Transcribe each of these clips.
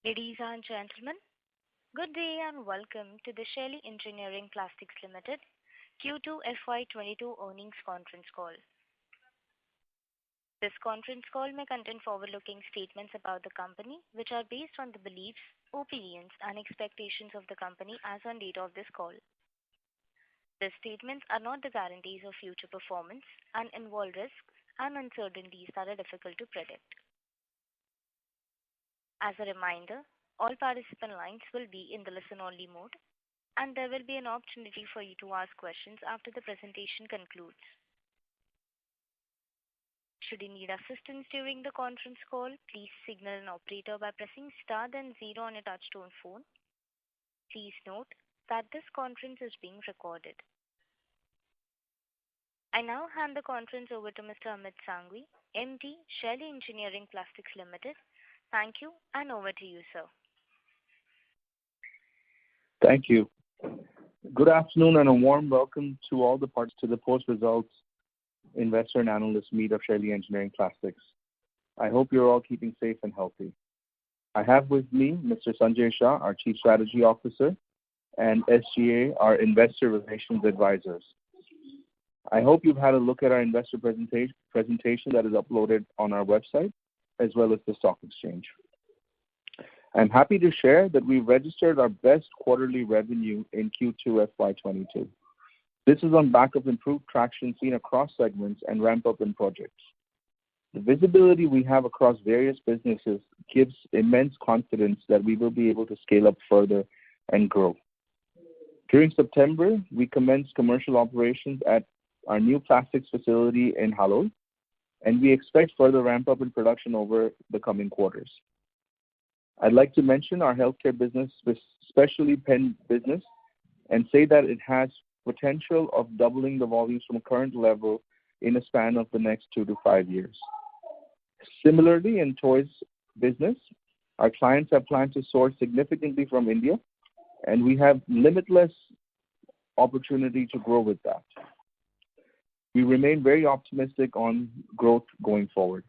Ladies and gentlemen, good day and welcome to the Shaily Engineering Plastics Limited Q2 FY22 earnings conference call. This conference call may contain forward-looking statements about the company, which are based on the beliefs, opinions, and expectations of the company as on date of this call. These statements are not the guarantees of future performance and involve risks and uncertainties that are difficult to predict. As a reminder, all participant lines will be in the listen-only mode, and there will be an opportunity for you to ask questions after the presentation concludes. Should you need assistance during the conference call, please signal an operator by pressing star then zero on a touch-tone phone. Please note that this conference is being recorded. I now hand the conference over to Mr. Amit Sanghvi, MD, Shaily Engineering Plastics Limited. Thank you, and over to you, sir. Thank you. Good afternoon and a warm welcome to all the parts to the post-results investor and analyst meet of Shaily Engineering Plastics. I hope you're all keeping safe and healthy. I have with me Mr. Sanjay Shah, our Chief Strategy Officer, and SGA, our Investor Relations Advisors. I hope you've had a look at our investor presentation that is uploaded on our website, as well as the stock exchange. I'm happy to share that we registered our best quarterly revenue in Q2 FY22. This is on back of improved traction seen across segments and ramp up in projects. The visibility we have across various businesses gives immense confidence that we will be able to scale up further and grow. During September, we commenced commercial operations at our new plastics facility in Halol, and we expect further ramp up in production over the coming quarters. I'd like to mention our healthcare business, especially pen business, and say that it has potential of doubling the volumes from current level in a span of the next 2 to 5 years. Similarly, in toys business, our clients have planned to source significantly from India, and we have limitless opportunity to grow with that. We remain very optimistic on growth going forward.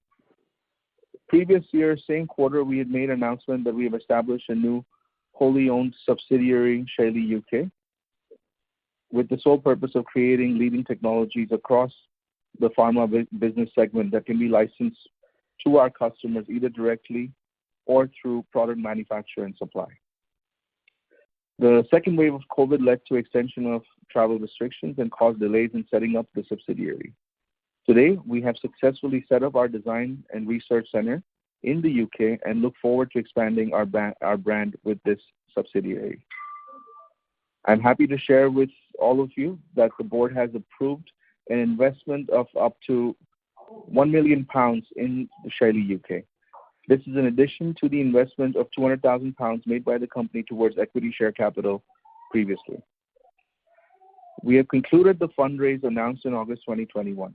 Previous year, same quarter, we had made an announcement that we have established a new wholly owned subsidiary, Shaily UK, with the sole purpose of creating leading technologies across the pharma business segment that can be licensed to our customers either directly or through product manufacture and supply. The second wave of COVID led to extension of travel restrictions and caused delays in setting up the subsidiary. Today, we have successfully set up our design and research center in the UK and look forward to expanding our brand with this subsidiary. I'm happy to share with all of you that the board has approved an investment of up to £1 million in Shaily UK. This is in addition to the investment of £200,000 made by the company towards equity share capital previously. We have concluded the fundraise announced in August 2021.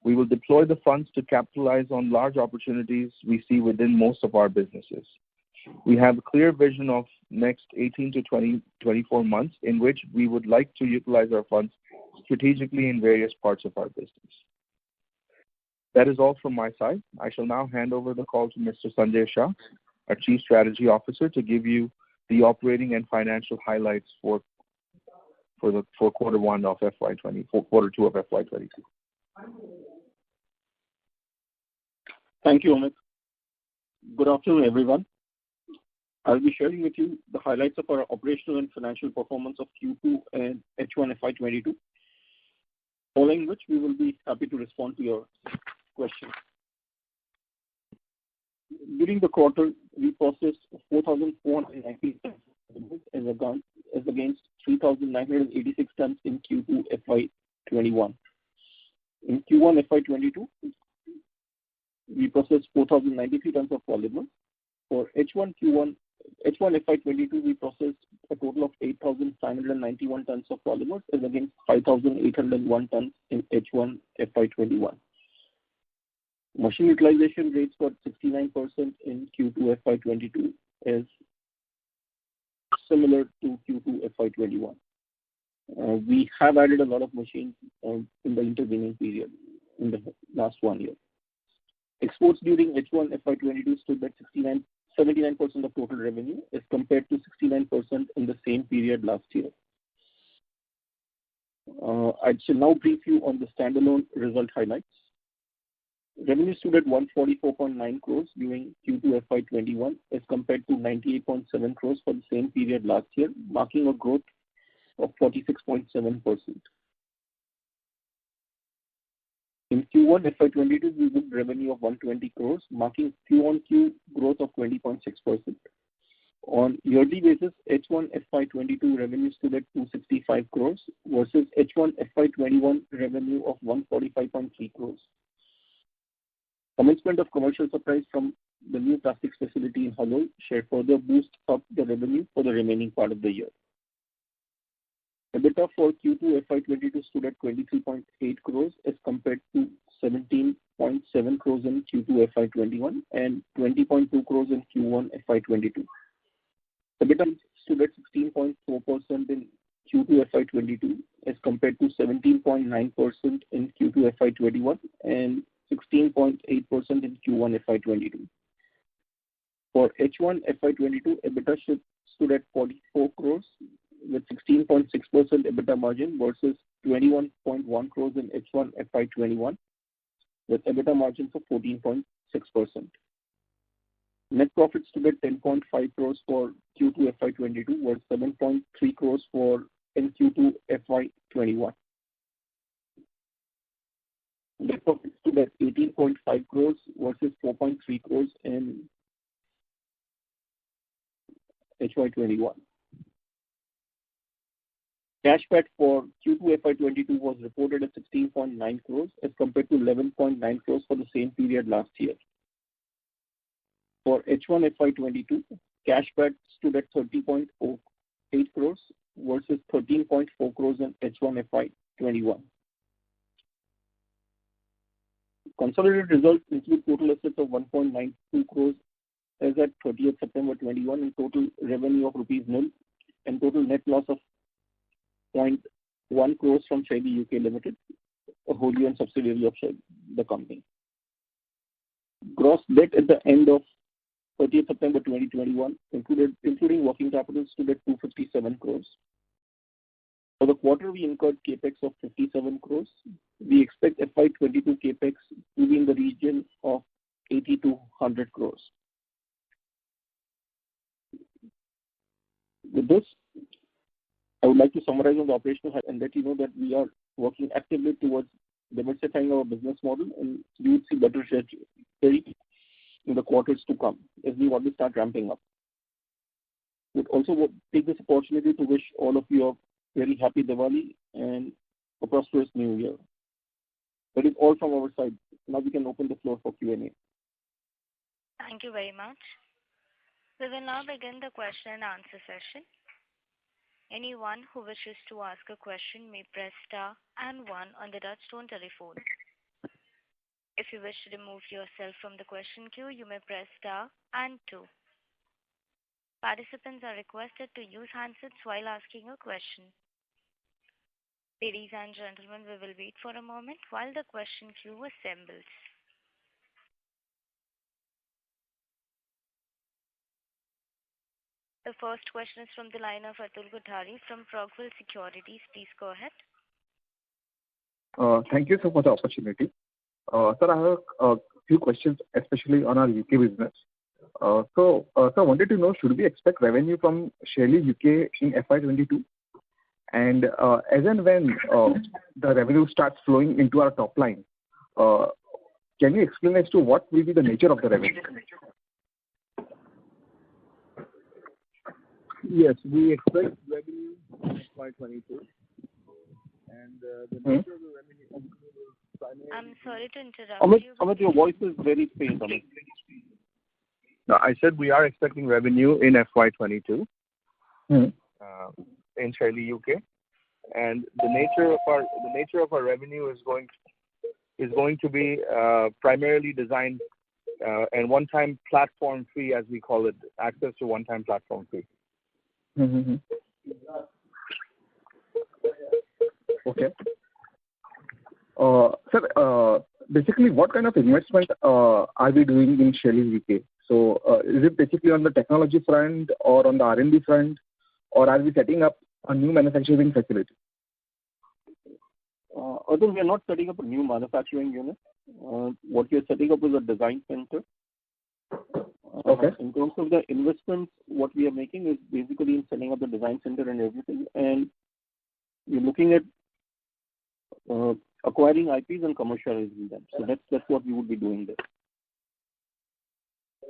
We will deploy the funds to capitalize on large opportunities we see within most of our businesses. We have a clear vision of next 18 to 24 months in which we would like to utilize our funds strategically in various parts of our business. That is all from my side. I shall now hand over the call to Mr. Sanjay Shah, our Chief Strategy Officer, to give you the operating and financial highlights for quarter one of FY20, for quarter two of FY22. Thank you, Amit. Good afternoon, everyone. I'll be sharing with you the highlights of our operational and financial performance of Q2 and H1 FY22, following which we will be happy to respond to your questions. During the quarter, we processed 4,490 tons as against 3,986 tons in Q2 FY21. In Q1 FY22, we processed 4,093 tons of polymers. For H1 FY22, we processed a total of 8,591 tons of polymers as against 5,801 tons in H1 FY21. Machine utilization rates were 69% in Q2 FY22 as similar to Q2 FY21. We have added a lot of machines in the intervening period in the last 1 year. Exports during H1 FY22 stood at 79% of total revenue as compared to 69% in the same period last year. I shall now brief you on the standalone result highlights. Revenue stood at 144.9 crores during Q2 FY21 as compared to 98.7 crores for the same period last year, marking a growth of 46.7%. In Q1 FY22, we booked revenue of 120 crores, marking Q-on-Q growth of 20.6%. On yearly basis, H1 FY22 revenue stood at 265 crores versus H1 FY21 revenue of 145.3 crores. Commencement of commercial supplies from the new plastics facility in Halol shall further boost up the revenue for the remaining part of the year. EBITDA for Q2 FY22 stood at 23.8 crores as compared to 17.7 crores in Q2 FY21 and 20.2 crores in Q1 FY22. EBITDA stood at 16.4% in Q2 FY22 as compared to 17.9% in Q2 FY21 and 16.8% in Q1 FY22. For H1 FY22, EBITDA stood at 44 crores with 16.6% EBITDA margin versus 21.1 crores in H1 FY21 with EBITDA margins of 14.6%. Net profit stood at 10.5 crores for Q2 FY22 versus 7.3 crores in Q2 FY21. Net profit stood at 18.5 crores versus 4.3 crores in HY21. Cash PAT for Q2 FY22 was reported at 16.9 crores as compared to 11.9 crores for the same period last year. For H1 FY22, cash PAT stood at 30.8 crores versus 13.4 crores in H1 FY21. Consolidated results include total assets of 1.92 crores as at 30th September 21 and total revenue of rupees 0 and total net loss of 0.1 crores from Shaily UK Limited, a wholly owned subsidiary of the company. Gross debt at the end of 30th September 2021, including working capital, stood at 257 crores. For the quarter, we incurred capex of 57 crores. We expect FY22 capex to be in the region of 80 to 100 crores. With this, I would like to summarize on the operational and let you know that we are working actively towards diversifying our business model, and you will see better trajectory in the quarters to come as we want to start ramping up. We would also take this opportunity to wish all of you a very happy Diwali and a prosperous new year. That is all from our side. Now we can open the floor for Q&A. Thank you very much. We will now begin the question and answer session. Anyone who wishes to ask a question may press star and 1 on the touchtone telephone. If you wish to remove yourself from the question queue, you may press star and 2. Participants are requested to use handsets while asking a question. Ladies and gentlemen, we will wait for a moment while the question queue assembles. The first question is from the line of Atul Kothari from Progwell Securities. Please go ahead. Thank you so much for the opportunity. Sir, I have a few questions, especially on our UK business. Sir, I wanted to know, should we expect revenue from Shaily UK in FY22? And as and when the revenue starts flowing into our top line, can you explain as to what will be the nature of the revenue? Yes, we expect revenue in FY22, and the nature of the revenue will primarily... I'm sorry to interrupt you. Amit, your voice is very faint. No, I said we are expecting revenue in FY22 in Shaily UK, and the nature of our revenue is going to be primarily designed and one-time platform fee, as we call it, access to one-time platform fee. Mm-hmm. Okay. Sir, basically, what kind of investment are we doing in Shaily UK? So, is it basically on the technology front or on the R&D front, or are we setting up a new manufacturing facility? Although we are not setting up a new manufacturing unit, what we are setting up is a design center. Okay. In terms of the investments, what we are making is basically in setting up the design center and everything, and we're looking at acquiring IPs and commercializing them. So that's what we would be doing there.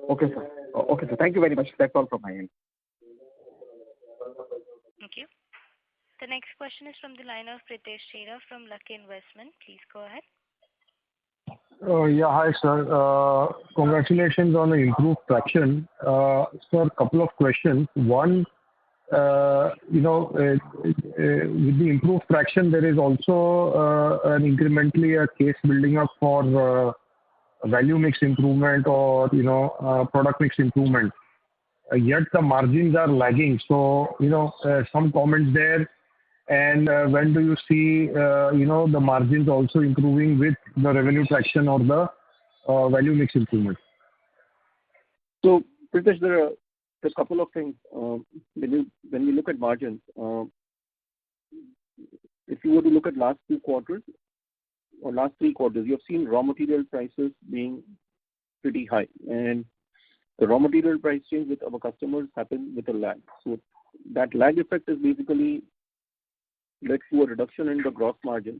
Okay, sir. Okay, sir. Thank you very much. That's all from my end. Thank you. The next question is from the line of Pritesh Chheda from Lucky Investment. Please go ahead. Yeah, hi, sir. Congratulations on the improved traction. Sir, a couple of questions. One, with the improved traction, there is also an incrementally a case building up for value mix improvement or, product mix improvement. Yet the margins are lagging. So, some comments there. And when do you see, the margins also improving with the revenue traction or the value mix improvement? So, Pritesh, there are a couple of things. When we look at margins, if you were to look at last 2 quarters or last 3 quarters, you have seen raw material prices being pretty high. And the raw material price change with our customers happen with a lag. So that lag effect is basically led to a reduction in the gross margins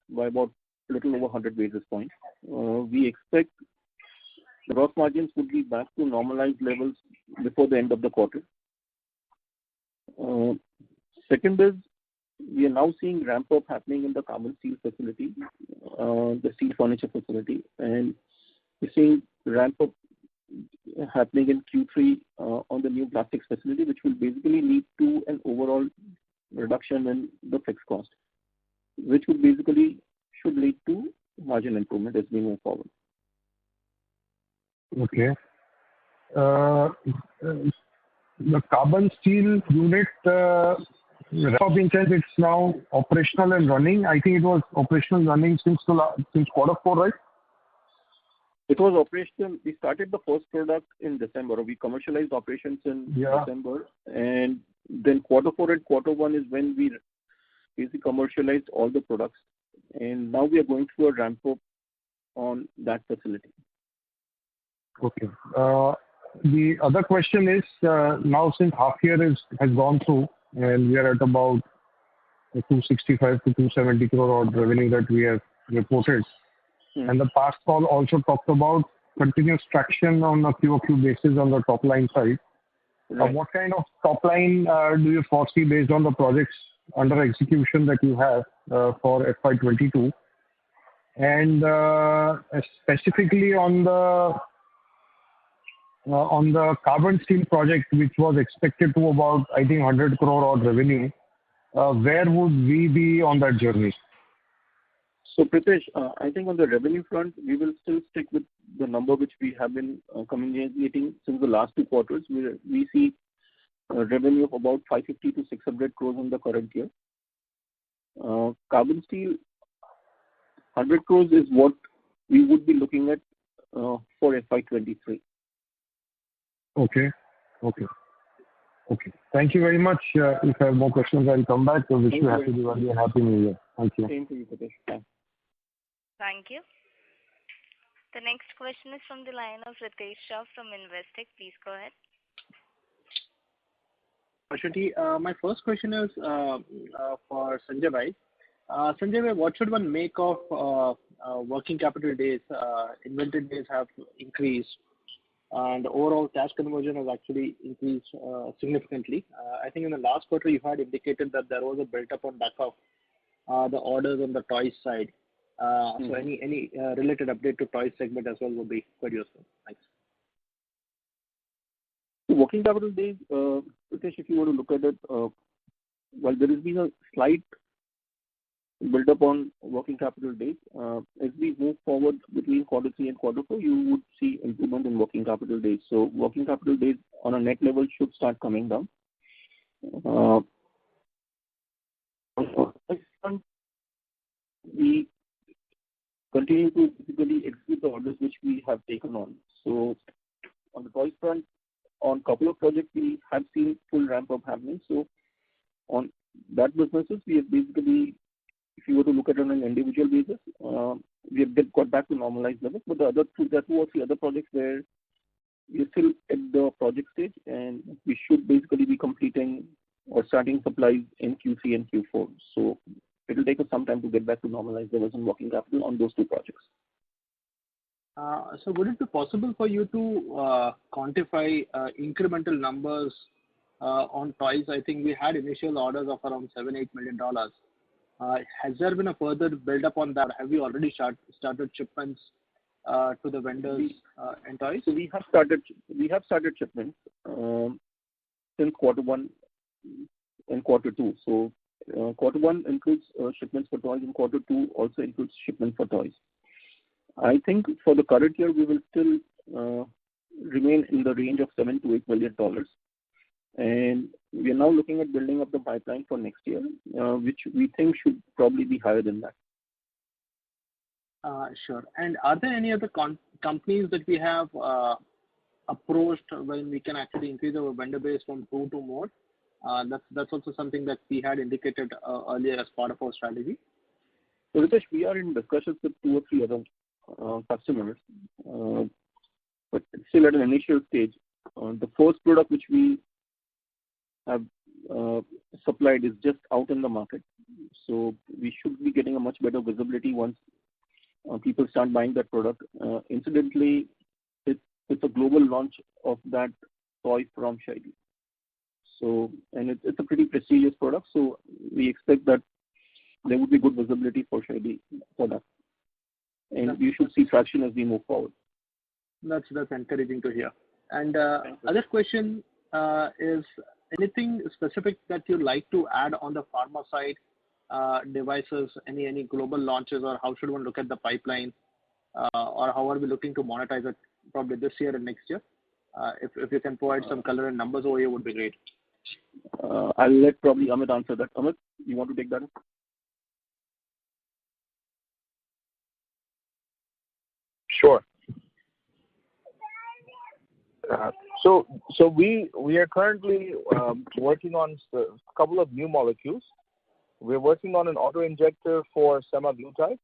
by about a little over 100 basis points. We expect the gross margins would be back to normalized levels before the end of the quarter. Second is, we are now seeing ramp up happening in the carbon steel facility, the steel furniture facility, and we're seeing ramp up happening in Q3 on the new plastics facility, which will basically lead to an overall reduction in the fixed cost, which would basically should lead to margin improvement as we move forward. Okay. The carbon steel unit, it's now operational and running. I think it was operational running since quarter 4, right? It was operational. We started the first product in December. We commercialized operations in December, and then quarter 4 and quarter 1 is when we basically commercialized all the products. And now we are going through a ramp up on that facility. Okay. The other question is, now since half year has gone through, and we are at about 265 to 270 crore odd revenue that we have reported. And the past call also talked about continuous traction on a QoQ basis on the top line side. Right. What kind of top line do you foresee based on the projects under execution that you have for FY22? And specifically on the carbon steel project, which was expected to about, I think, 100 crore odd revenue, where would we be on that journey? So, Pritesh, I think on the revenue front, we will still stick with the number which we have been communicating since the last 2 quarters. We see a revenue of about 550 to 600 crores in the current year. Carbon steel, 100 crores is what we would be looking at for FY23. Okay. Thank you very much. If I have more questions, I'll come back. So wish you happy Diwali and happy New Year. Thank you. Same to you, Pritesh. Thanks. Thank you. The next question is from the line of Ritesh Shah from Investec. Please go ahead. My first question is for Sanjay Bhai. Sanjay Bhai, what should one make of working capital days? Inventory days have increased, and overall cash conversion has actually increased significantly. I think in the last quarter you had indicated that there was a built-up on back of the orders on the toys side. So any related update to toys segment as well would be quite useful. Thanks. Working capital days, Pritesh, if you want to look at it, while there has been a slight build-up on working capital days, as we move forward between quarter 3 and quarter 4, you would see improvement in working capital days. So working capital days on a net level should start coming down. We continue to basically execute the orders which we have taken on. So on the toys front, on a couple of projects, we have seen full ramp up happening. So on that businesses, we have basically, if you were to look at it on an individual basis, we have got back to normalized levels. But there are two or three other projects where we're still at the project stage, and we should basically be completing or starting supplies in Q3 and Q4. So it will take us some time to get back to normalized levels in working capital on those two projects. So would it be possible for you to quantify incremental numbers on toys? I think we had initial orders of around $7-8 million. Has there been a further build-up on that? Have you already started shipments to the vendors and toys? So we have started shipments since quarter one and quarter two. So quarter one includes shipments for toys, and quarter two also includes shipment for toys. I think for the current year, we will still remain in the range of $7-8 million. And we are now looking at building up the pipeline for next year, which we think should probably be higher than that. Sure. And are there any other companies that we have approached when we can actually increase our vendor base from 2 to more? That's also something that we had indicated earlier as part of our strategy. So Ritesh, we are in discussions with 2 or 3 other customers, but it's still at an initial stage. The first product which we have supplied is just out in the market. So we should be getting a much better visibility once people start buying that product. Incidentally, it's a global launch of that toy from Shaily. So, and it's a pretty prestigious product. So we expect that there would be good visibility for Shaily for that. And we should see traction as we move forward. That's encouraging to hear. And other question is anything specific that you'd like to add on the pharma side, devices, any global launches, or how should one look at the pipeline, or how are we looking to monetize it probably this year and next year? If you can provide some color and numbers over here, would be great. I'll let probably Amit answer that. Amit, you want to take that? Sure. So we are currently working on a couple of new molecules. We're working on an auto-injector for semaglutide.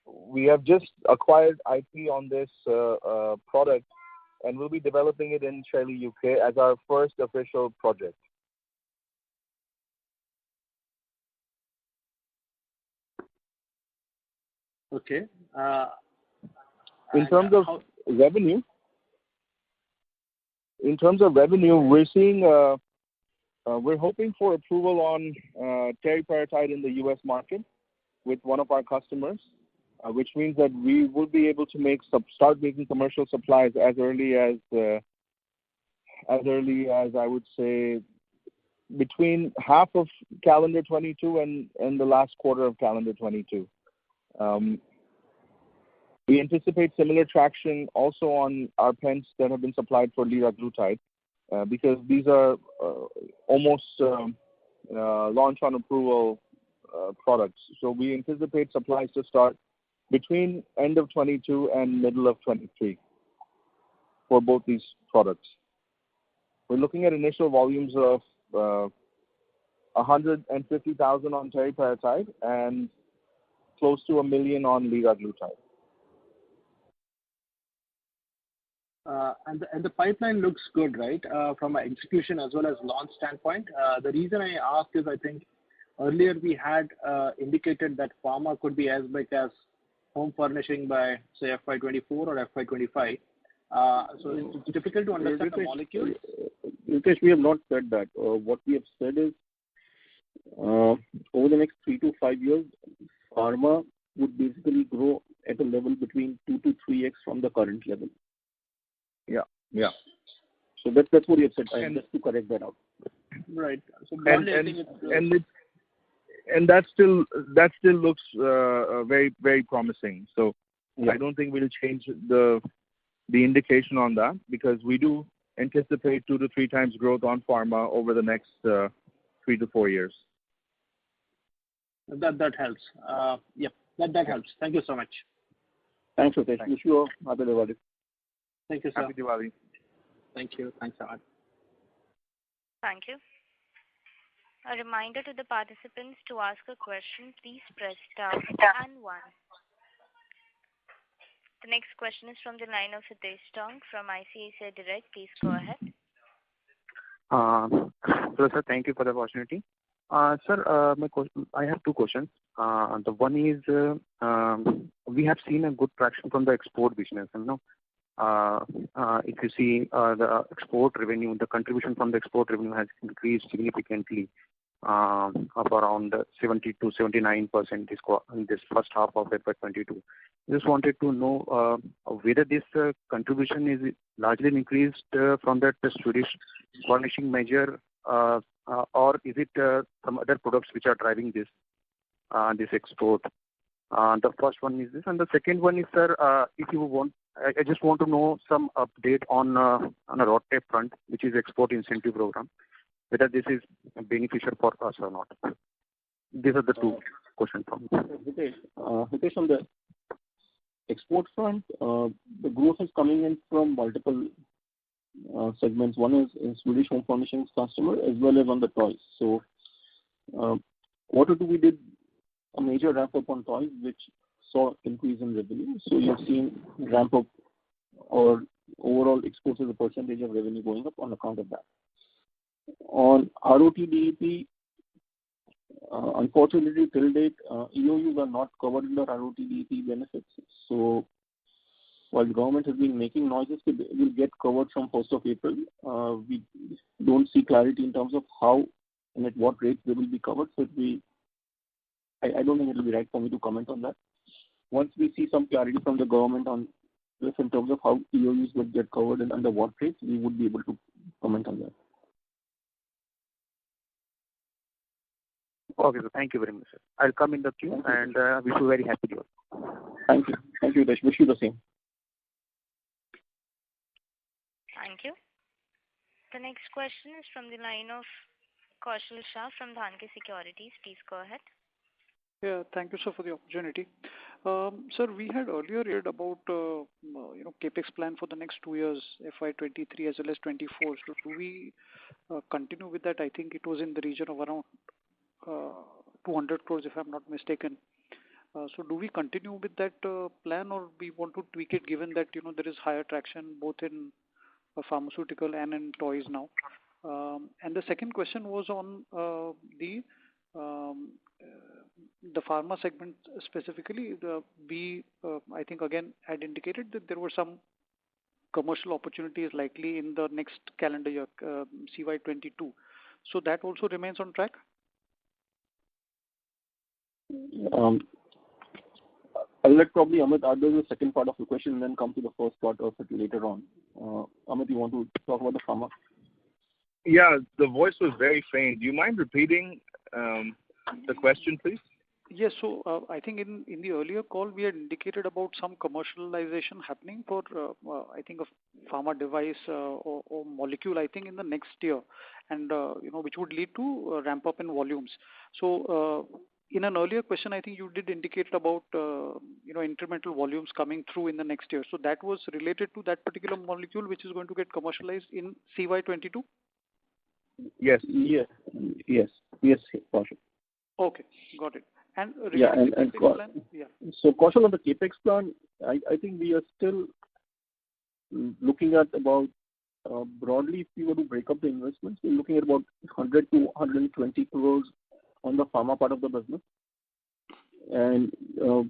We have just acquired IP on this product, and we'll be developing it in Shaily, UK as our first official project. Okay. In terms of revenue, we're seeing we're hoping for approval on teriparatide in the US market with one of our customers, which means that we will be able to start making commercial supplies as early as I would say between half of calendar 22 and the last quarter of calendar 22. We anticipate similar traction also on our pens that have been supplied for liraglutide, because these are almost launch on approval products. So we anticipate supplies to start between end of 22 and middle of 23 for both these products. We're looking at initial volumes of 150,000 on teriparatide and close to 1 million on liraglutide. And the pipeline looks good, right? From an execution as well as launch standpoint. The reason I ask is I think earlier we had indicated that pharma could be as big as home furnishing by say FY24 or FY25. So it's difficult to understand the molecules. Ritesh, we have not said that. What we have said is over the next 3 to 5 years, pharma would basically grow at a level between 2 to 3x from the current level. Yeah. So that's what you have said. Just to correct that out. Right. So and that still looks very, very promising. So yeah. I don't think we'll change the indication on that, because we do anticipate 2 to 3 times growth on pharma over the next 3 to 4 years. That helps. Yep. That helps. Thank you so much. Thanks, Ritesh. Wish you a happy Diwali. Thank you, sir. Happy Diwali. Thank you. Thanks a lot. Thank you. A reminder to the participants to ask a question, please press star and 1. The next question is from the line of Hitesh Tong from ICICI Direct. Please go ahead. So, sir, thank you for the opportunity. Sir, I have two questions. The one is, we have seen a good traction from the export business. If you see the export revenue, the contribution from the export revenue has increased significantly, of around 70 to 79% in this first half of FY22. Just wanted to know whether this contribution is largely increased from that Swedish furnishing measure, or is it some other products which are driving this export? The first one is this, and the second one is, sir, if you want, I just want to know some update on a RoDTEP front, which is export incentive program, whether this is beneficial for us or not. These are the two questions from me. Hitesh, on the export front, the growth is coming in from multiple segments. One is in Swedish home furnishings customer as well as on the toys. So, Q2 we did a major ramp up on toys, which saw increase in revenue. So you've seen ramp up or overall exports as a percentage of revenue going up on account of that. On ROTDEP, unfortunately till date, EOUs are not covered under ROTDEP benefits. So while the government has been making noises, it will get covered from 1st of April. We don't see clarity in terms of how and at what rates they will be covered. So I don't think it will be right for me to comment on that. Once we see some clarity from the government on this in terms of how EOUs would get covered and under what rates, we would be able to comment on that. Okay, so thank you very much, sir. I'll come in the queue and wish you very happy Diwali. Thank you. Thank you, Hitesh. Wish you the same. Thank you. The next question is from the line of Kaushal Shah from Dhanki Securities. Please go ahead. Yeah, thank you, sir, for the opportunity. Sir, we had earlier read about capex plan for the next 2 years, FY23 as well as 24. So do we continue with that? I think it was in the region of around 200 crores, if I'm not mistaken. So do we continue with that plan, or we want to tweak it, given that there is higher traction both in pharmaceutical and in toys now? And the second question was on the pharma segment specifically. I think again had indicated that there were some commercial opportunities likely in the next calendar year, CY22. So that also remains on track? I'll let probably Amit answer the second part of the question and then come to the first part of it later on. Amit, you want to talk about the pharma? Yeah, the voice was very faint. Do you mind repeating the question, please? Yes, so I think in the earlier call we had indicated about some commercialization happening for I think a pharma device or molecule, I think in the next year, and which would lead to a ramp up in volumes. So in an earlier question, I think you did indicate about incremental volumes coming through in the next year. So that was related to that particular molecule which is going to get commercialized in CY22. Yes. Kaushal. Okay, got it. And so Kaushal, on the capex plan, I think we are still looking at about broadly, if we were to break up the investments, we're looking at about 100 to 120 crores on the pharma part of the business, and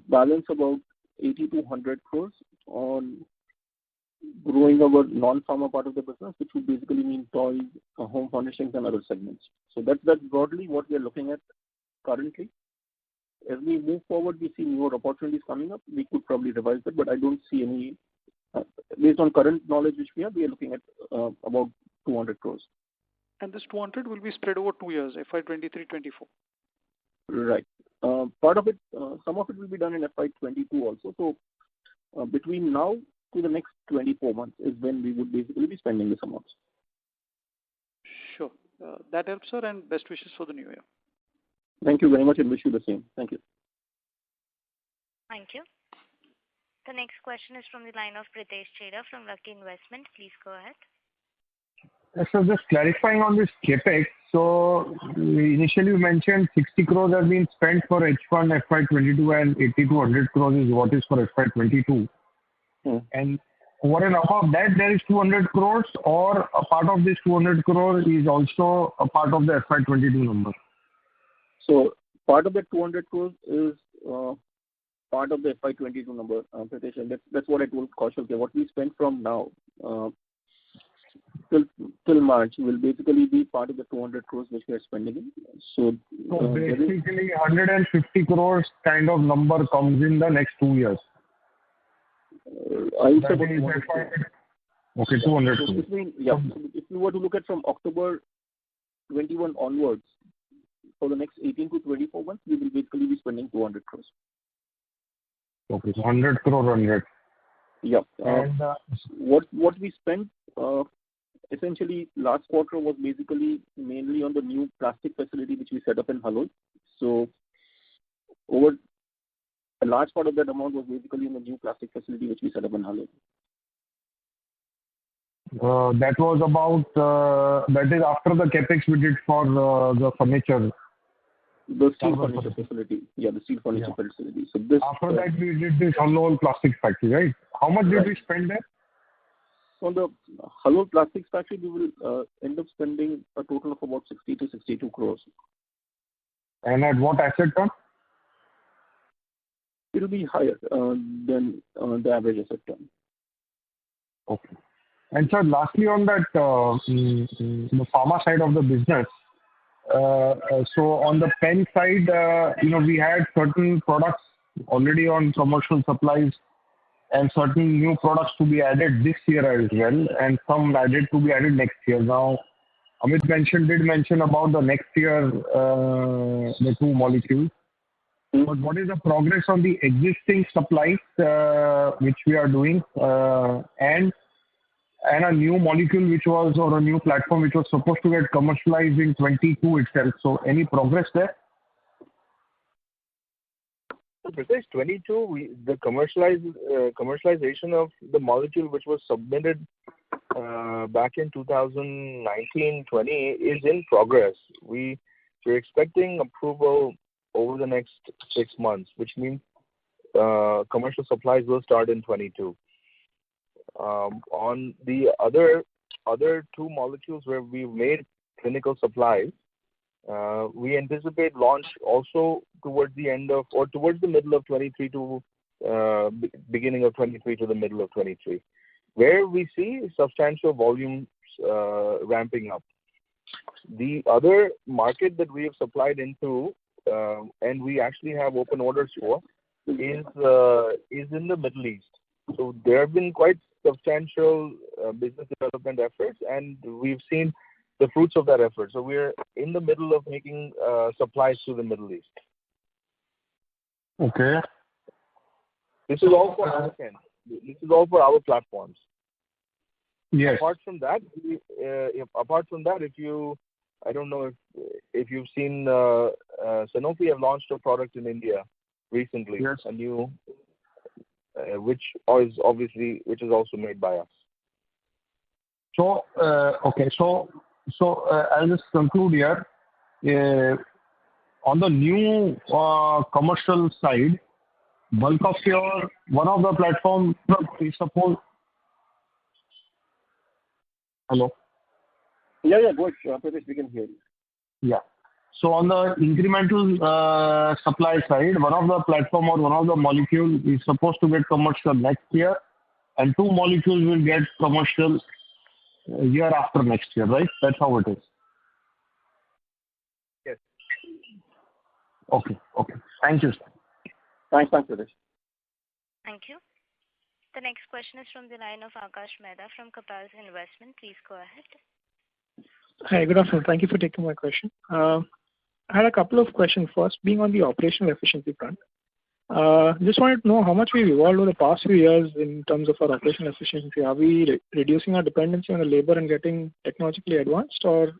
balance about 80 to 100 crores on growing our non-pharma part of the business, which would basically mean toys, home furnishings, and other segments. So that's broadly what we are looking at currently. As we move forward, we see more opportunities coming up. We could probably revise that, but I don't see any. Based on current knowledge which we have, we are looking at about 200 crores. And this 200 will be spread over 2 years, FY23-24. Right. Part of it, some of it will be done in FY22 also. So between now to the next 24 months is when we would basically be spending this amount. Sure. That helps, sir, and best wishes for the new year. Thank you very much and wish you the same. Thank you. Thank you. The next question is from the line of Pritesh Chheda from Lucky Investment. Please go ahead. Yes, so just clarifying on this CapEx. So initially you mentioned 60 crores have been spent for H1 FY22 and 80 to 100 crores is what is for FY22. And over and above that, there is 200 crores, or a part of this 200 crores is also a part of the FY22 number? So part of the 200 crores is part of the FY22 number, Pritesh, and that's what I told Kaushal. Okay, what we spent from now till March will basically be part of the 200 crores which we are spending in. So basically 150 crores kind of number comes in the next 2 years. I would say about 200 crores. Okay, 200 crores. So if you were to look at from October 21 onwards, for the next 18 to 24 months, we will basically be spending 200 crores. Okay, so 100 crore 100. Yeah. And what we spent essentially last quarter was basically mainly on the new plastic facility which we set up in Halol. So over a large part of that amount was basically in the new plastic facility which we set up in Halol. That was about, that is after the capex we did for the furniture. The steel furniture facility. Yeah, the steel furniture facility. So this after that we did this Halol plastic factory, right? How much did we spend there? On the Halol plastics factory, we will end up spending a total of about 60 to 62 crores. And at what asset turn? It will be higher than the average asset turn. Okay. And sir, lastly on that, the pharma side of the business, so on the pen side, we had certain products already on commercial supplies and certain new products to be added this year as well, and some to be added next year. Now, Amit did mention about the next year, the 2 molecules. But what is the progress on the existing supplies which we are doing, and a new molecule which was, or a new platform which was supposed to get commercialized in 22 itself. So any progress there? Pritesh, 22, the commercialization of the molecule which was submitted back in 2019-20 is in progress. We're expecting approval over the next 6 months, which means commercial supplies will start in 22. On the other 2 molecules where we've made clinical supplies, we anticipate launch also towards the end of, or towards the middle of 23 to beginning of 23 to the middle of 23, where we see substantial volumes ramping up. The other market that we have supplied into, and we actually have open orders for, is in the Middle East. So there have been quite substantial business development efforts, and we've seen the fruits of that effort. So we're in the middle of making supplies to the Middle East. Okay. This is all for our end. This is all for our platforms. Yes. Apart from that, if you, I don't know if you've seen, Sanofi have launched a product in India recently. Yes. A new, which is also made by us. So okay, so I'll just conclude here. On the new commercial side, bulk of your one of the platform is suppose. Hello. Yeah, go ahead. Pritesh, we can hear you. Yeah. So on the incremental supply side, one of the platform or one of the molecule is supposed to get commercial next year, and 2 molecules will get commercial year after next year, right? That's how it is. Yes. Okay. Thank you, sir. Thanks, Pritesh. Thank you. The next question is from the line of Akash Mehta from Kapal's Investment. Please go ahead. Hi, good afternoon. Thank you for taking my question. I had a couple of questions. First, being on the operational efficiency front. Just wanted to know how much we've evolved over the past few years in terms of our operational efficiency. Are we reducing our dependency on the labor and getting technologically advanced, or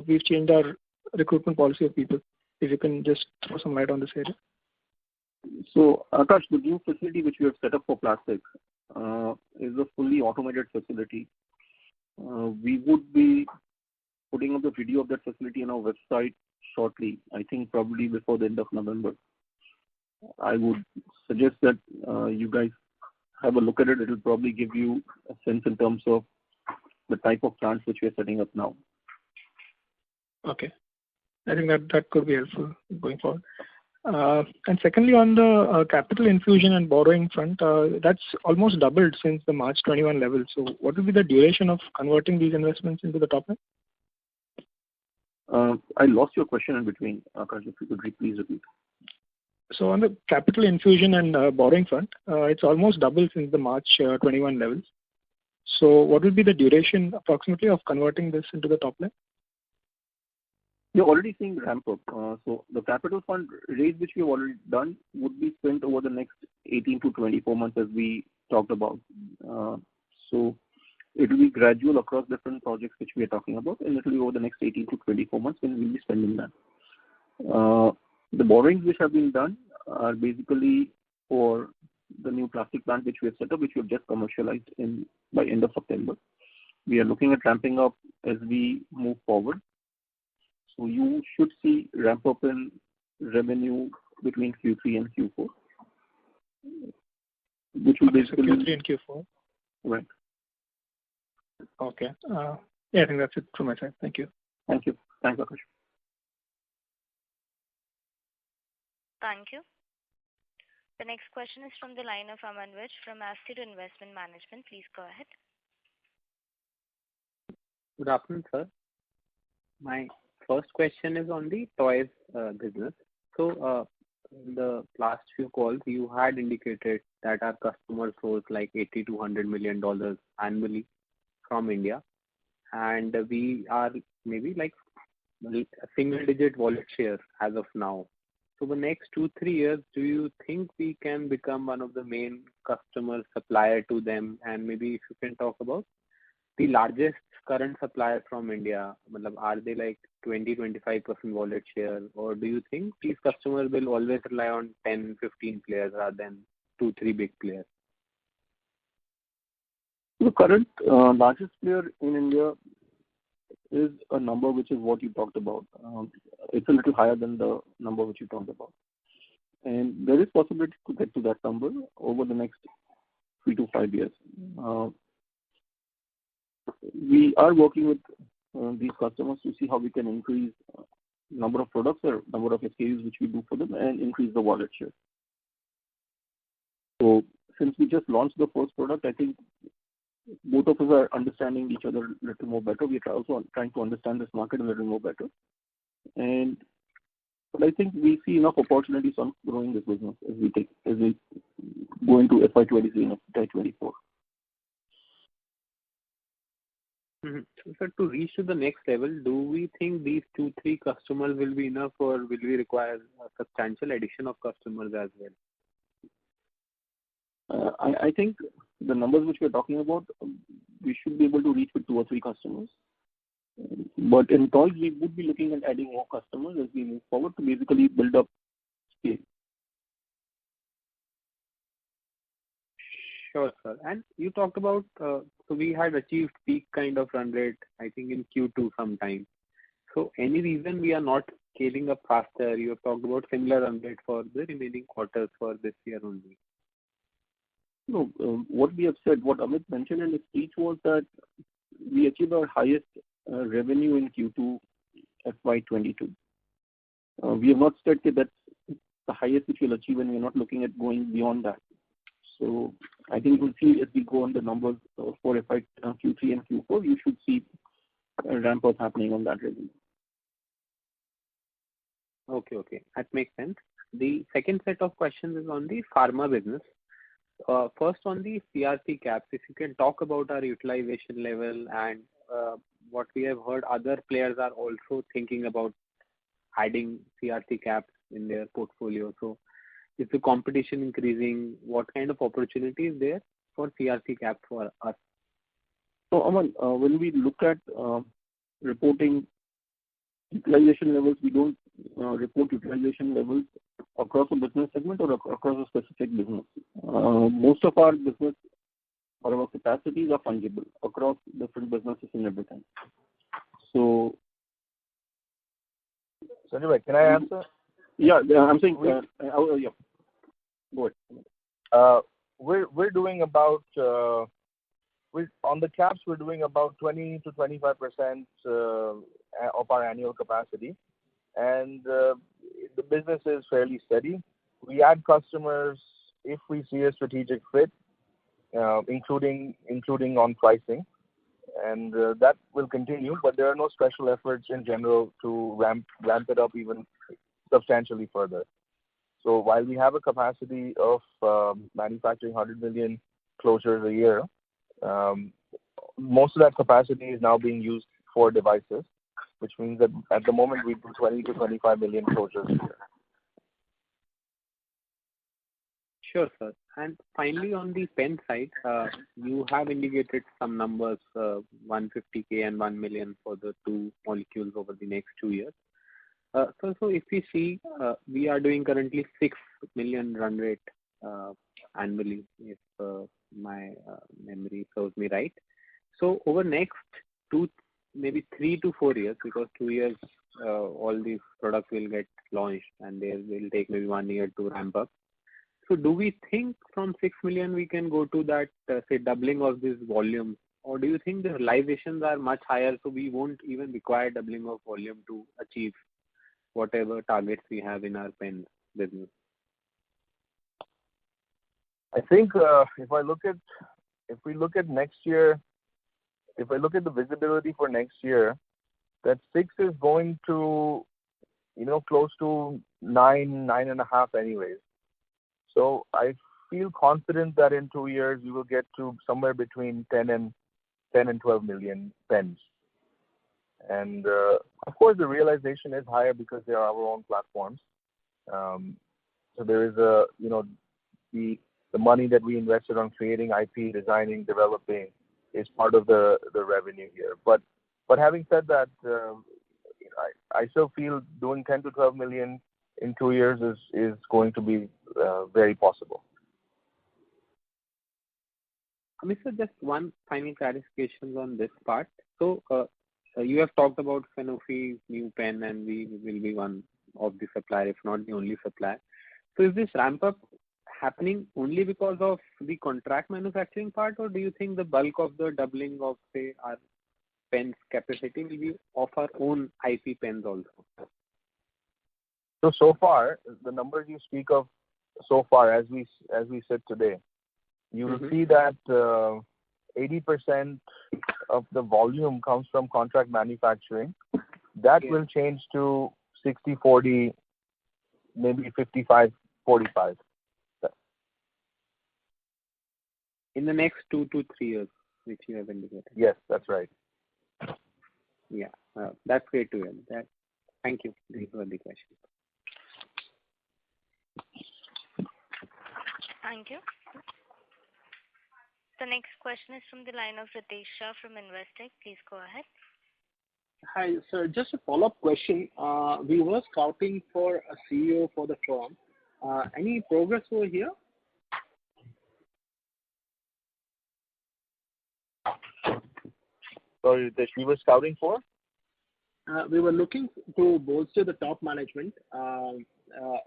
we've changed our recruitment policy of people? If you can just throw some light on this area. So, Akash, the new facility which we have set up for plastics is a fully automated facility. We would be putting up the video of that facility on our website shortly, I think probably before the end of November. I would suggest that you guys have a look at it. It will probably give you a sense in terms of the type of plants which we are setting up now. Okay. I think that could be helpful going forward. And secondly, on the capital infusion and borrowing front, that's almost doubled since the March 21 level. So what will be the duration of converting these investments into the top line? I lost your question in between, Akash. If you could please repeat. So on the capital infusion and borrowing front, it's almost doubled since the March 21 levels. So what will be the duration approximately of converting this into the top line? You're already seeing ramp up. So the capital fund raise which we have already done would be spent over the next 18 to 24 months as we talked about. So it will be gradual across different projects which we are talking about, and it will be over the next 18 to 24 months when we'll be spending that. The borrowings which have been done are basically for the new plastic plant which we have set up, which we have just commercialized by end of September. We are looking at ramping up as we move forward. So you should see ramp up in revenue between Q3 and Q4, which will basically Q3 and Q4. Right. Okay. Yeah, I think that's it from my side. Thank you. Thank you. Thanks, Akash. Thank you. The next question is from the line of Aman Vij from Astute Investment Management. Please go ahead. Good afternoon, sir. My first question is on the toys business. So, in the last few calls, you had indicated that our customers source like $80 to $100 million annually from India, and we are maybe like a single-digit wallet share as of now. So, the next 2-3 years, do you think we can become one of the main customer supplier to them? And maybe if you can talk about the largest current supplier from India, are they like 20-25% wallet share, or do you think these customers will always rely on 10-15 players rather than 2-3 big players? The current largest player in India is a number which is what you talked about. It's a little higher than the number which you talked about. And there is possibility to get to that number over the next 3 to 5 years. We are working with these customers to see how we can increase number of products or number of SKUs which we do for them and increase the wallet share. So since we just launched the first product, I think both of us are understanding each other a little more better. We are also trying to understand this market a little more better. But I think we see enough opportunities on growing this business as we go into FY23 and FY24. Mm-hmm. So, sir, to reach to the next level, do we think these 2-3 customers will be enough, or will we require a substantial addition of customers as well? I think the numbers which we are talking about, we should be able to reach with 2 or 3 customers. But in toys, we would be looking at adding more customers as we move forward to basically build up scale. Sure, sir. And you talked about, so we had achieved peak kind of run rate, I think in Q2 sometime. So any reason we are not scaling up faster? You have talked about similar run rate for the remaining quarters for this year only. No, what we have said, what Amit mentioned in his speech was that we achieved our highest revenue in Q2 FY22. We have not said that that's the highest which we'll achieve, and we're not looking at going beyond that. So I think we'll see as we go on the numbers for Q3 and Q4, you should see a ramp up happening on that revenue. Okay. That makes sense. The second set of questions is on the pharma business. First, on the CRP caps, if you can talk about our utilization level and what we have heard, other players are also thinking about adding CRP caps in their portfolio. So, is the competition increasing? What kind of opportunity is there for CRP cap for us? So, Aman, when we look at reporting utilization levels, we don't report utilization levels across a business segment or across a specific business. Most of our business or our capacities are fungible across different businesses and everything. So, Sanjay, can I answer? Yeah, I'm saying, yeah, go ahead. We're doing about on the caps we're doing about 20 to 25% of our annual capacity, and the business is fairly steady. We add customers if we see a strategic fit, including on pricing, and that will continue. But there are no special efforts in general to ramp it up even substantially further. So while we have a capacity of manufacturing 100 million closures a year, most of that capacity is now being used for devices, which means that at the moment we do 20 to 25 million closures a year. Sure, sir. And finally, on the pen side, you have indicated some numbers, 150K and 1 million for the two molecules over the next 2 years. So if we see, we are doing currently 6 million run rate annually, if my memory serves me right. So over next maybe 3 to 4 years, because 2 years all these products will get launched and they will take maybe 1 year to ramp up. So do we think from 6 million we can go to that, say, doubling of this volume? Or do you think the realizations are much higher, so we won't even require doubling of volume to achieve whatever targets we have in our pen business? I think if we look at next year, if I look at the visibility for next year, that 6 is going to, close to 9.5 anyways. So I feel confident that in 2 years we will get to somewhere between 10 and 12 million pens. And of course the realization is higher because they are our own platforms. So there is the money that we invested on creating IP, designing, developing is part of the revenue here. But having said that, I still feel doing 10 to 12 million in 2 years is going to be very possible. Mr. Just one final clarification on this part. So you have talked about Sanofi's new pen, and we will be one of the supplier, if not the only supplier. So is this ramp up happening only because of the contract manufacturing part, or do you think the bulk of the doubling of, say, our pens capacity will be of our own IP pens also? So far, the numbers you speak of so far, as we said today, you will see that 80% of the volume comes from contract manufacturing. That will change to 60-40, maybe 55-45. In the next 2 to 3 years, which you have indicated. Yes, that's right. Yeah, that's great to hear. Thank you. These were the questions. Thank you. The next question is from the line of Ritesh Shah from Investec. Please go ahead. Hi, sir. Just a follow-up question. We were scouting for a CEO for the firm. Any progress over here? Sorry, Ritesh, we were scouting for? We were looking to bolster the top management.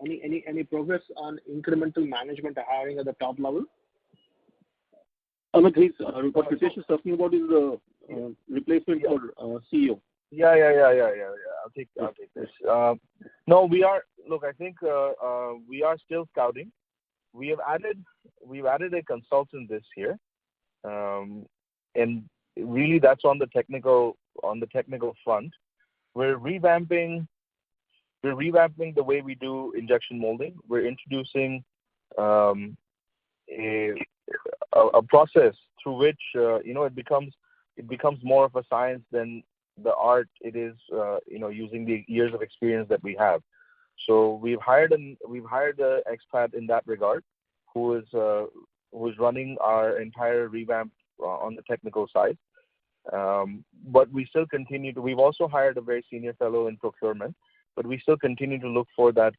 Any progress on incremental management hiring at the top level? Amit, what Ritesh is talking about is the replacement for CEO. Yeah. I'll take this. No, we are. Look, I think we are still scouting. We've added a consultant this year, and really that's on the technical front. We're revamping the way we do injection molding. We're introducing a process through which it becomes more of a science than the art it is using the years of experience that we have. So we've hired an expat in that regard who is running our entire revamp on the technical side. But we still continue to. We've also hired a very senior fellow in procurement, but we still continue to look for that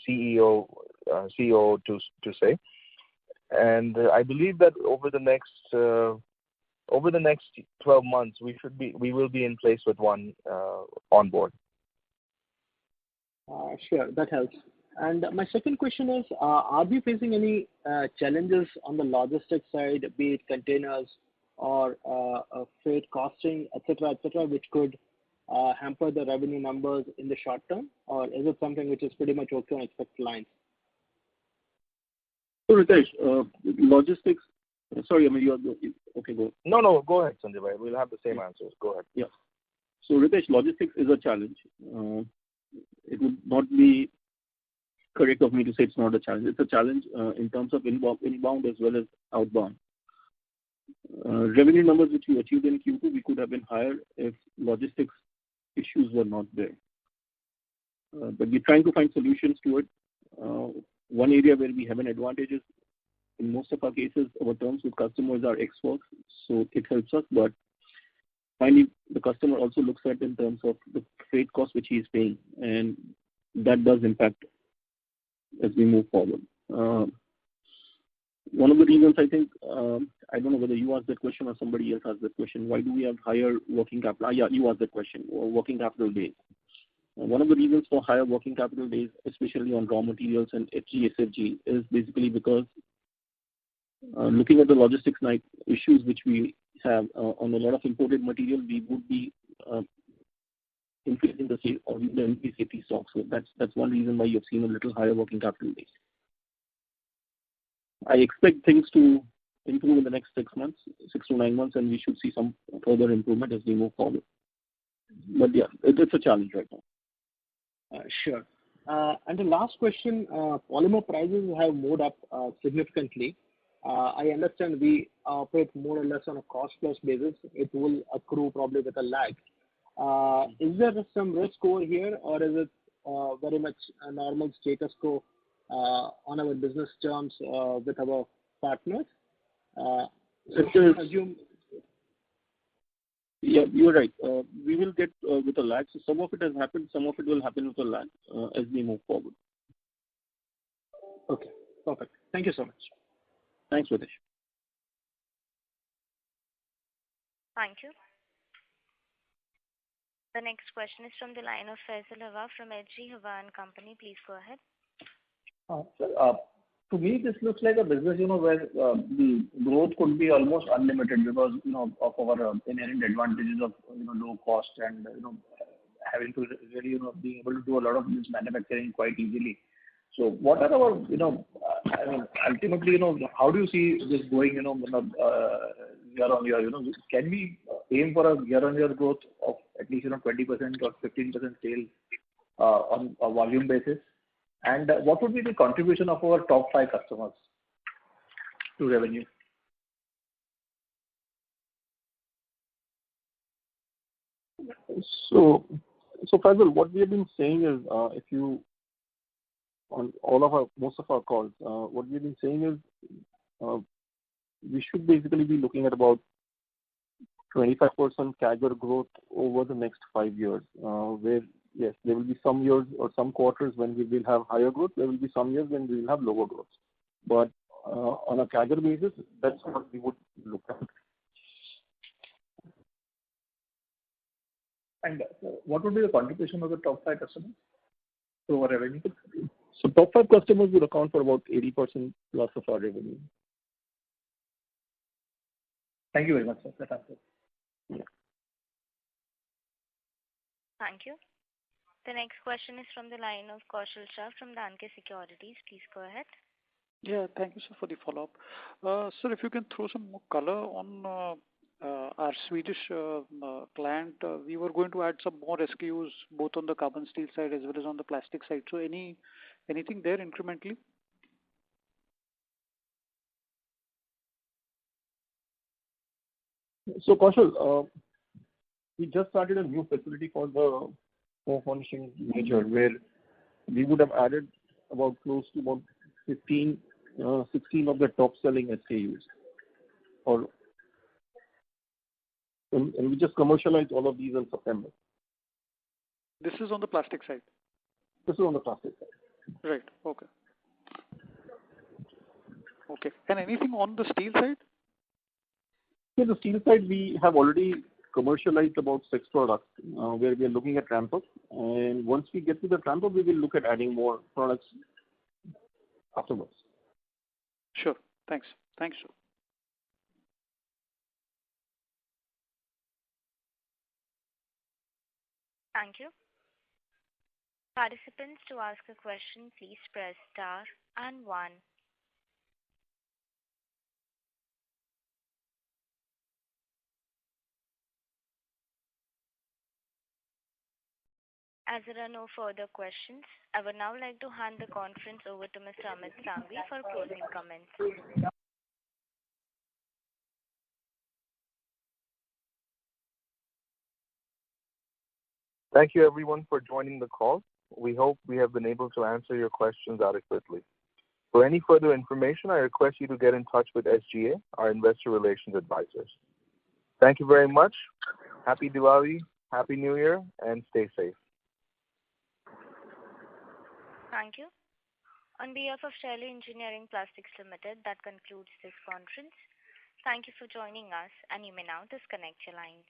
CEO to say. And I believe that over the next 12 months, we will be in place with one on board. Sure, that helps. And my second question is, are we facing any challenges on the logistics side, be it containers or freight costing, etc., which could hamper the revenue numbers in the short term, or is it something which is pretty much okay on expected lines? So Ritesh, logistics. Sorry, I mean okay. Go. No, go ahead, Sanjay bhai. We'll have the same answers. Go ahead. Yeah. So Ritesh, logistics is a challenge. It would not be correct of me to say it's not a challenge. It's a challenge in terms of inbound as well as outbound. Revenue numbers which we achieved in Q2, we could have been higher if logistics issues were not there. But we're trying to find solutions to it. One area where we have an advantage is in most of our cases, our terms with customers are X-works, so it helps us. But finally, the customer also looks at in terms of the freight cost which he is paying, and that does impact as we move forward. One of the reasons I think, I don't know whether you asked that question or somebody else asked that question, why do we have higher working capital? Yeah, you asked that question, working capital days. One of the reasons for higher working capital days, especially on raw materials and FG, SFG, is basically because looking at the logistics issues which we have on a lot of imported material, we would be increasing the sale or the increase safety stock. So that's one reason why you've seen a little higher working capital days. I expect things to improve in the next 6 to 9 months, and we should see some further improvement as we move forward. But yeah, it's a challenge right now. Sure. And the last question, polymer prices have moved up significantly. I understand we operate more or less on a cost-plus basis. It will accrue probably with a lag. Is there some risk over here, or is it very much a normal status quo on our business terms with our partners? Yeah, you're right. We will get with a lag. So some of it has happened, some of it will happen with a lag as we move forward. Okay, perfect. Thank you so much. Thanks, Ritesh. Thank you. The next question is from the line of Faisal Hawa from HG Hawa and Company. Please go ahead. To me, this looks like a business, where the growth could be almost unlimited because, of our inherent advantages of, low cost and, having to really, being able to do a lot of this manufacturing quite easily. So what are our, ultimately, how do you see this going, year on year? Can we aim for a year-on-year growth of at least, 20% or 15% sales on a volume basis? And what would be the contribution of our top 5 customers to revenue? So Faisal, what we have been saying is, if you on most of our calls, what we've been saying is, we should basically be looking at about 25% CAGR growth over the next 5 years, where yes, there will be some years or some quarters when we will have higher growth. There will be some years when we will have lower growth. But on a CAGR basis, that's what we would look at. And what would be the contribution of the top 5 customers to our revenue? So top 5 customers would account for about 80% plus of our revenue. Thank you very much, sir. That's answered. Yeah. Thank you. The next question is from the line of Kaushal Shah from Danke Securities. Please go ahead. Yeah, thank you, sir, for the follow-up. Sir, if you can throw some more color on our Swedish client. We were going to add some more SKUs, both on the carbon steel side as well as on the plastic side. So anything there incrementally? So Kaushal, we just started a new facility called the furnishing major, where we would have added about close to about 16 of the top selling SKUs. And we just commercialized all of these in September. This is on the plastic side. This is on the plastic side. Right. Okay. Okay. And anything on the steel side? Yeah, the steel side, we have already commercialized about 6 products where we are looking at ramp up. And once we get to the ramp up, we will look at adding more products afterwards. Sure. Thanks. Thanks, sir. Thank you. Participants, to ask a question, please press star and 1. As there are no further questions, I would now like to hand the conference over to Mr. Amit Sanghvi for closing comments. Thank you everyone for joining the call. We hope we have been able to answer your questions adequately. For any further information, I request you to get in touch with SGA, our investor relations advisors. Thank you very much. Happy Diwali, Happy New Year, and stay safe. Thank you. On behalf of Shaily Engineering Plastics Limited, that concludes this conference. Thank you for joining us, and you may now disconnect your lines.